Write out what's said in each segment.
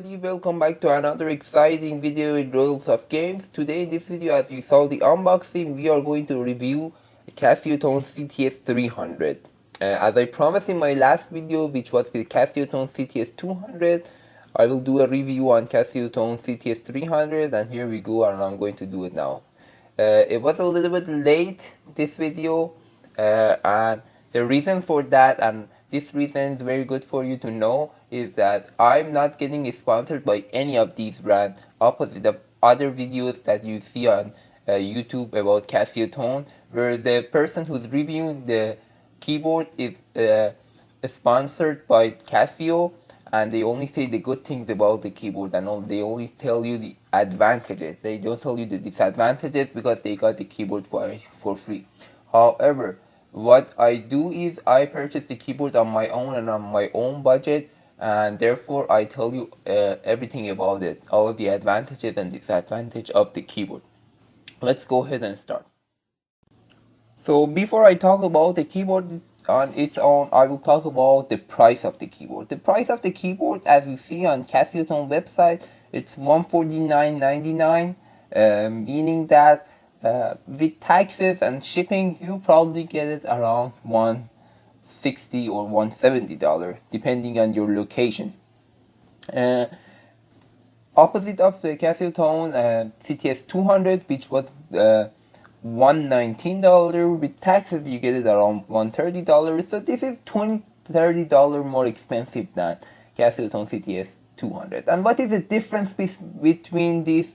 everybody, welcome back to another exciting video with Royalsoft games. Today in this video, as you saw the unboxing, we are going to review the CASIOTONE CTS300. As I promised in my last video, which was the CASIOTONE CTS200, I will do a review on CASIOTONE CTS300, and here we go, and I'm going to do it now. It was a little bit late, this video, and the reason for that, and this reason is very good for you to know, is that I'm not getting sponsored by any of these brands, opposite of other videos that you see on YouTube about CASIOTONE, where the person who's reviewing the keyboard is sponsored by Casio, and they only say the good things about the keyboard, and they only tell you the advantages. They don't tell you the disadvantages because they got the keyboard for free. However, what I do is I purchase the keyboard on my own and on my own budget, and therefore I tell you everything about it, all of the advantages and disadvantages of the keyboard. Let's go ahead and start. So before I talk about the keyboard on its own, I will talk about the price of the keyboard. The price of the keyboard, as you see on CASIOTONE website, it's $149.99, meaning that with taxes and shipping, you probably get it around $160 or $170, depending on your location. Opposite of the CASIOTONE CTS200, which was $119, with taxes you get it around $130. So this is $30 more expensive than CASIOTONE CTS200. And what is the difference between this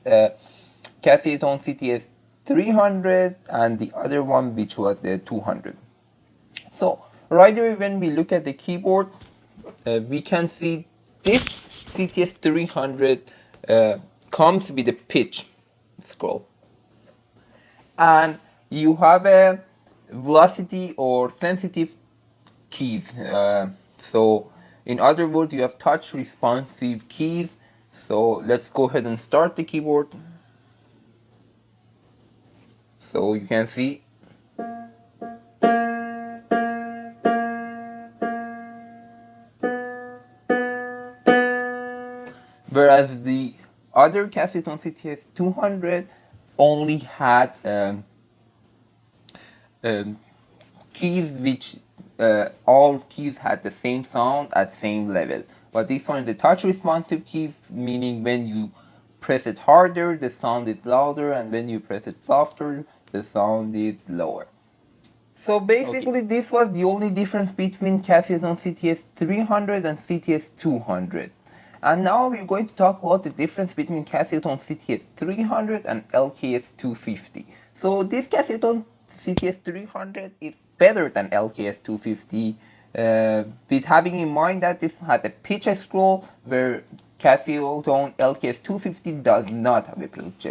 CASIOTONE CTS300 and the other one, which was the 200? So right away, when we look at the keyboard, we can see this CTS300 comes with a pitch scroll, and you have a velocity or sensitive keys. So in other words, you have touch responsive keys. So let's go ahead and start the keyboard. So you can see whereas the other CASIOTONE CTS200 only had keys which all keys had the same sound at same level. But this one is the touch responsive keys, meaning when you press it harder, the sound is louder, and when you press it softer, the sound is lower. So basically, this was the only difference between CASIOTONE CTS300 and CTS200. And now we're going to talk about the difference between CASIOTONE CTS300 and LKS250. So this CASIOTONE CTS300 is better than LKS250, with having in mind that this has a pitch scroll, where CASIOTONE LKS250 does not have a pitch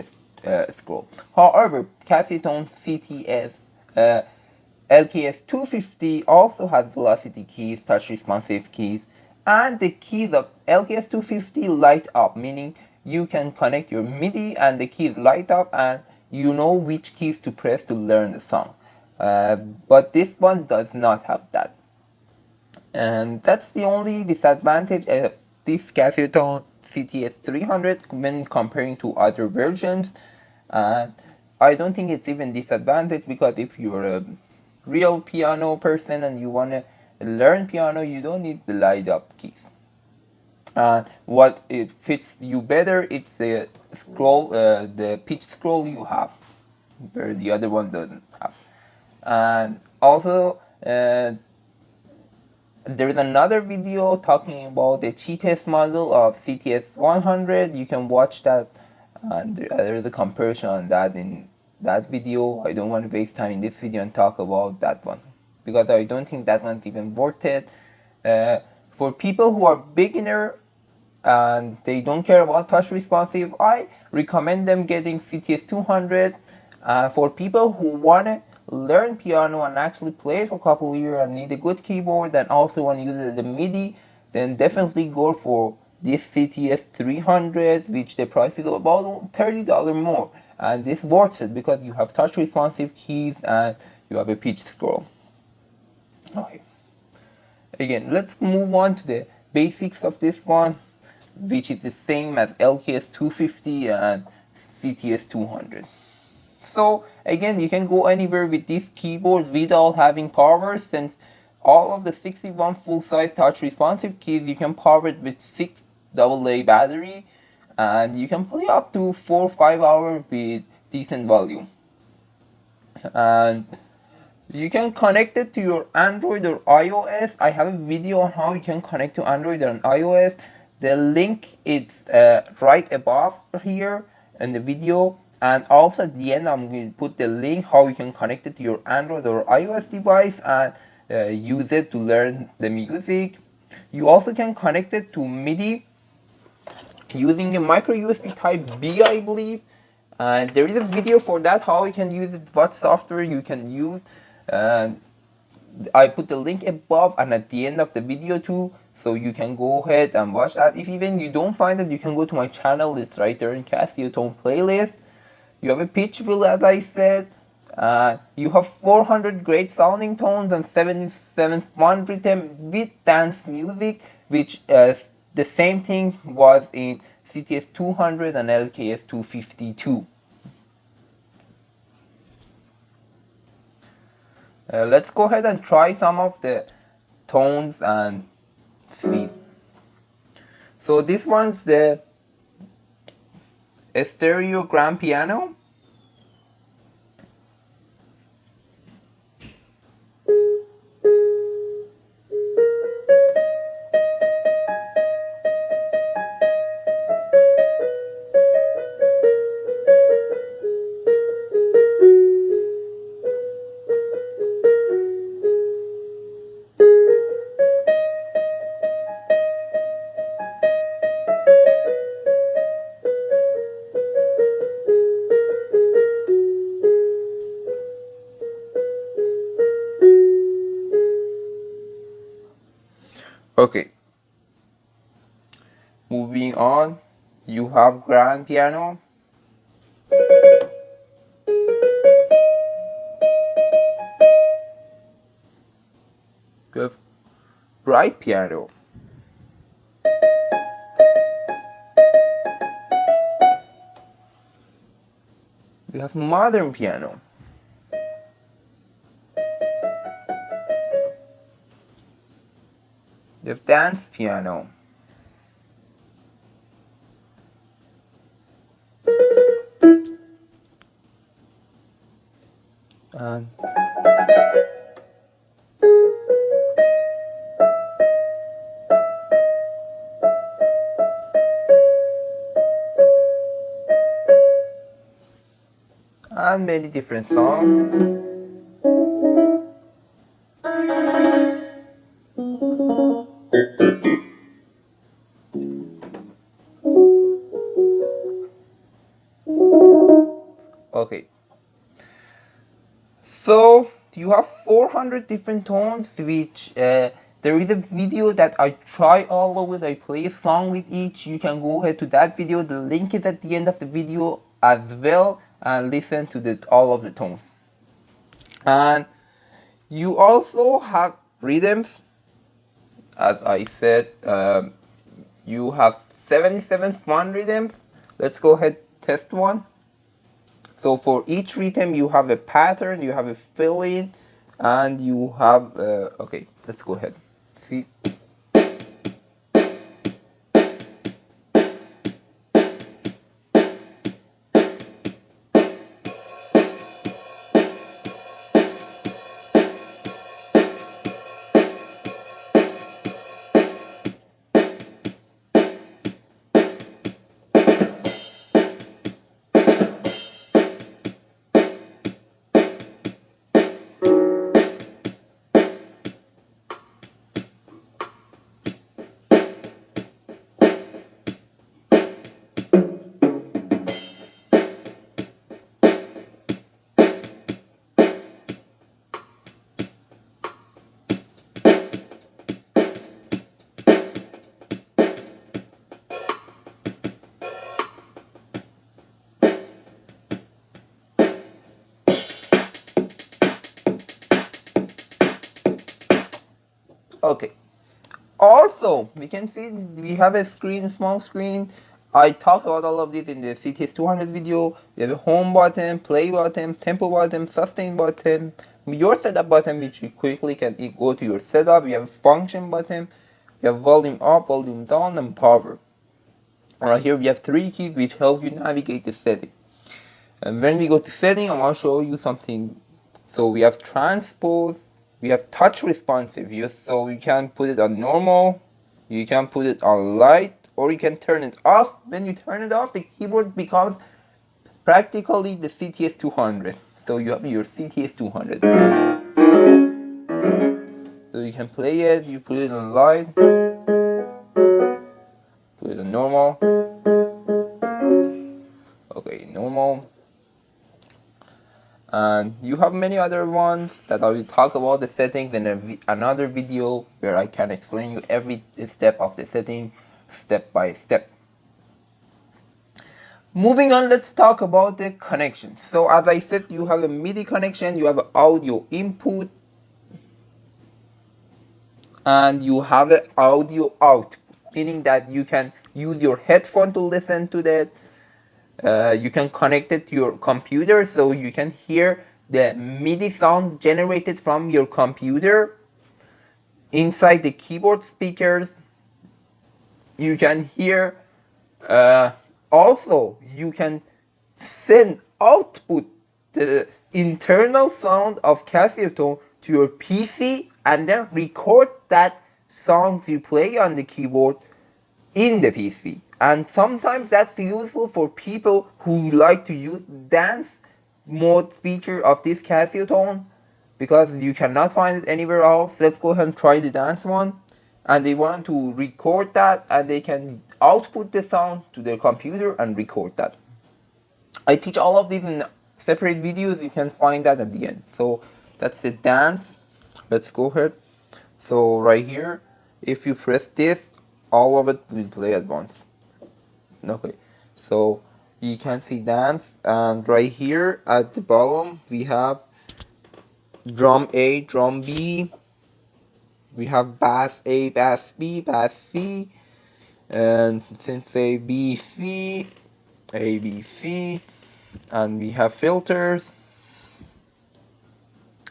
scroll. However, CASIOTONE LKS250 also has velocity keys, touch responsive keys, and the keys of LKS250 light up, meaning you can connect your MIDI and the keys light up and you know which keys to press to learn the song. But this one does not have that. And that's the only disadvantage of this CASIOTONE CTS300 when comparing to other versions. I don't think it's even disadvantage, because if you're a real piano person and you want to learn piano, you don't need the light up keys. What it fits you better, it's the scroll, the pitch scroll you have, where the other one doesn't have. And also, there is another video talking about the cheapest model of CTS100. You can watch that, and there's a comparison on that in that video. I don't want to waste time in this video and talk about that one, because I don't think that one's even worth it. For people who are beginner and they don't care about touch responsive, I recommend them getting CTS200. For people who want to learn piano and actually play it for a couple of years and need a good keyboard and also want to use the MIDI, then definitely go for this CTS300, which the price is about $30 more. And this worth it because you have touch responsive keys and you have a pitch scroll. Okay. Again, let's move on to the basics of this one. which is the same as LKS250 and CTS200. So again, you can go anywhere with this keyboard without having power, since all of the 61 full-size touch responsive keys you can power it with 6 AA battery, and you can play up to 4 or 5 hours with decent volume. And you can connect it to your Android or iOS. I have a video on how you can connect to Android and iOS. The link is right above here in the video, and also at the end I'm going to put the link how you can connect it to your Android or iOS device and use it to learn the music. You also can connect it to MIDI using a micro USB type B, I believe. And there is a video for that, how you can use it, what software you can use. I put the link above and at the end of the video too, so you can go ahead and watch that. If even you don't find it, you can go to my channel, it's right there in CASIOTONE playlist. You have a pitch wheel, as I said. You have 400 great sounding tones and 77 fun rhythm with dance music, which the same thing was in CTS200 and LKS252. Let's go ahead and try some of the tones and see. So this one's the stereo grand piano. Okay, moving on, you have grand piano. You have bright piano. You have modern piano. You have dance piano. And many different songs. Okay, so you have 400 different tones, which there is a video that I try all of it. I play a song with each. You can go ahead to that video. The link is at the end of the video as well, and listen to all of the tones. And you also have rhythms. As I said, you have 77 fun rhythms. Let's go ahead test one. So for each rhythm you have a pattern, you have a fill-in, and you have okay, let's go ahead. See. Okay, Also, we can see we have a screen, small screen. I talked about all of this in the CTS200 video. We have a home button, play button, tempo button, sustain button, your setup button, which you quickly can go to your setup. We have a function button. We have volume up, volume down, and power. Right here we have 3 keys which help you navigate the setting. And when we go to setting, I'm going to show you something. So we have transpose, we have touch responsive use, so you can put it on normal, you can put it on light, or you can turn it off. When you turn it off, the keyboard becomes practically the CTS200. So you have your CTS200. So you can play it, you put it on light, put it on normal. Okay, normal. And you have many other ones that I will talk about the settings in another video where I can explain you every step of the setting step by step. Moving on, let's talk about the connection. So as I said, you have a MIDI connection, you have an audio input, and you have an audio output, meaning that you can use your headphone to listen to that. You can connect it to your computer so you can hear the MIDI sound generated from your computer inside the keyboard speakers. You can hear also you can send output the internal sound of CASIOTONE to your PC and then record that songs you play on the keyboard in the PC. And sometimes that's useful for people who like to use dance mode feature of this CASIOTONE because you cannot find it anywhere else. Let's go ahead and try the dance one. And they want to record that and they can output the sound to their computer and record that. I teach all of these in separate videos. You can find that at the end. So that's the dance. Let's go ahead. So right here, if you press this, all of it will play at once. Okay, so you can see dance, and right here at the bottom we have drum A, drum B, we have bass A, bass B, bass C, and since A, B, C, A, B, C, and we have filters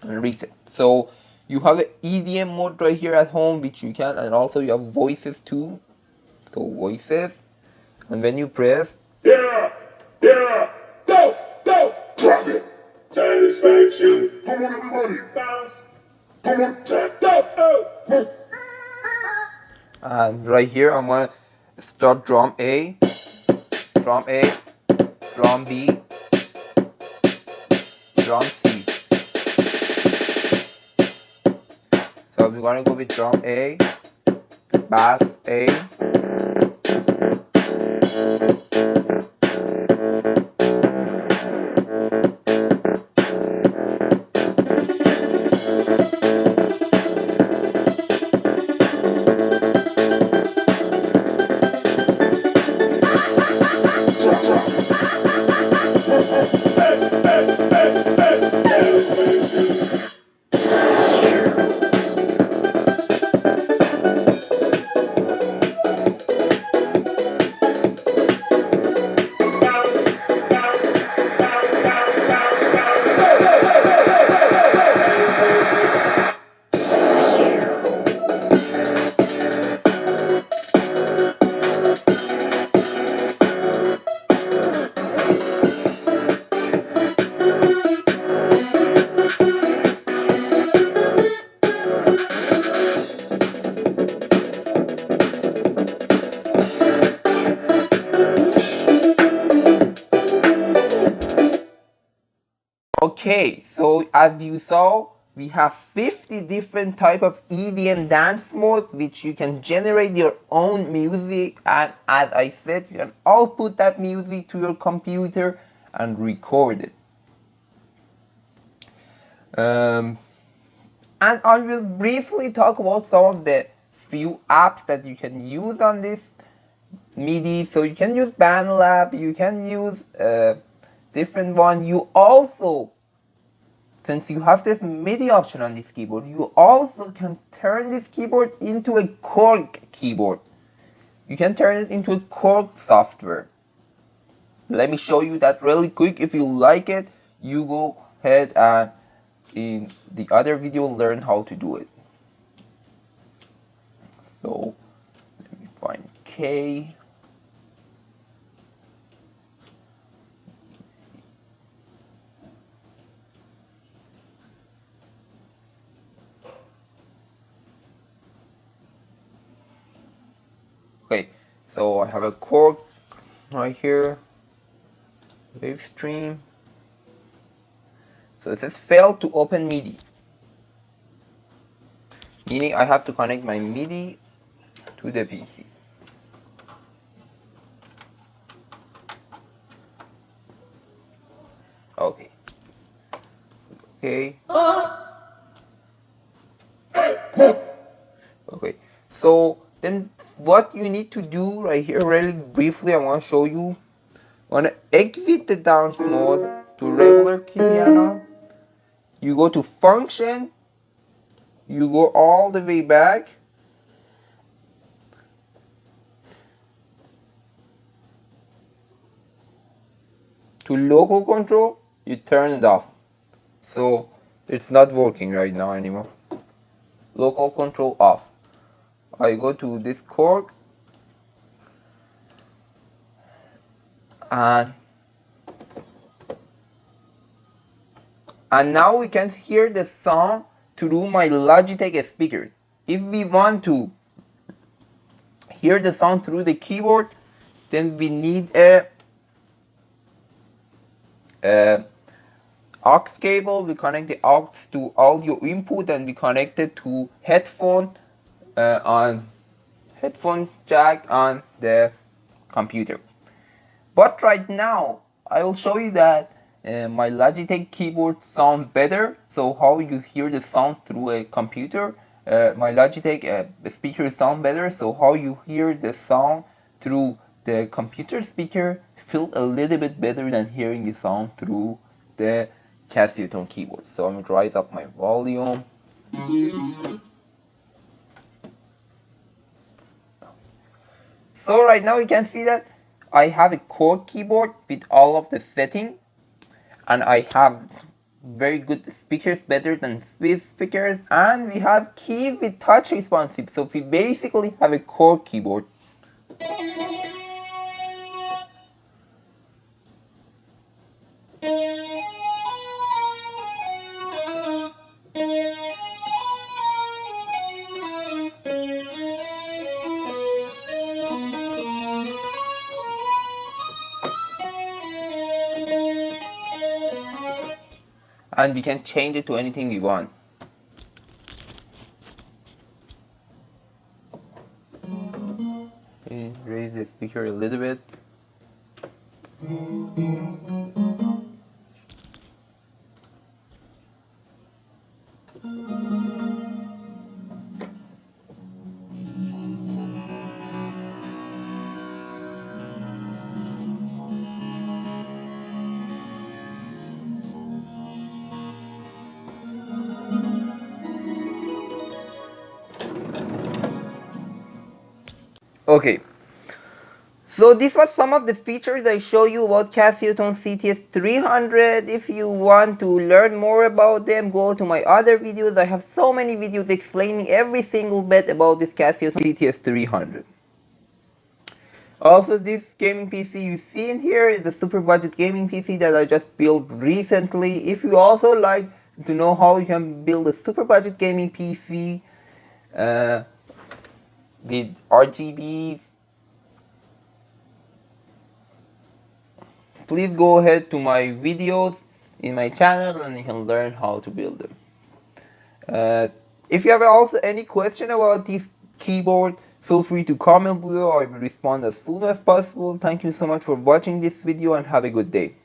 and reset. So you have an EDM mode right here at home, which you can, and also you have voices too. So voices, and when you press, go, drop it, satisfaction, come on everybody, bounce, come on, go. And right here I'm gonna start drum A, drum A, drum B, drum C. So we're gonna go with drum A, bass A, Okay, so as you saw, we have 50 different type of EDM dance mode which you can generate your own music, and as I said, you can output that music to your computer and record it. And I will briefly talk about some of the few apps that you can use on this MIDI. So you can use BandLab, you can use different one. You also since you have this MIDI option on this keyboard, you also can turn this keyboard into a Cork keyboard. You can turn it into a Cork software. Let me show you that really quick. If you like it, you go ahead and in the other video learn how to do it. So let me find K. Okay, so I have a Cork right here, wave stream. So it says failed to open MIDI, meaning I have to connect my MIDI to the PC. Okay. Okay. So then what you need to do right here, really briefly, I want to show you. I want to exit the dance mode to regular key piano. You go to function. You go all the way back. To local control, you turn it off. So it's not working right now anymore. Local control off. I go to this Cork and now we can hear the sound through my Logitech speakers. If we want to hear the sound through the keyboard, then we need a aux cable. We connect the aux to audio input and we connect it to headphone on headphone jack on the computer. But right now I will show you that my Logitech keyboard sounds better. So how you hear the sound through a computer, my Logitech speakers sound better. So how you hear the sound through the computer speaker feels a little bit better than hearing the sound through the CASIOTONE keyboard. So I'm going to rise up my volume. So right now you can see that I have a Cork keyboard with all of the settings, and I have very good speakers, better than Swiss speakers, and we have keys with touch responsive. So we basically have a Cork keyboard. And we can change it to anything we want. Okay, raise the speaker a little bit. Okay, so this was some of the features I show you about CASIOTONE CTS300. If you want to learn more about them, go to my other videos. I have so many videos explaining every single bit about this CASIOTONE CTS300. Also, this gaming PC you see in here is a super budget gaming PC that I just built recently. If you also like to know how you can build a super budget gaming PC with RGB, please go ahead to my videos in my channel and you can learn how to build them. If you have also any question about this keyboard, feel free to comment below. I will respond as soon as possible. Thank you so much for watching this video and have a good day.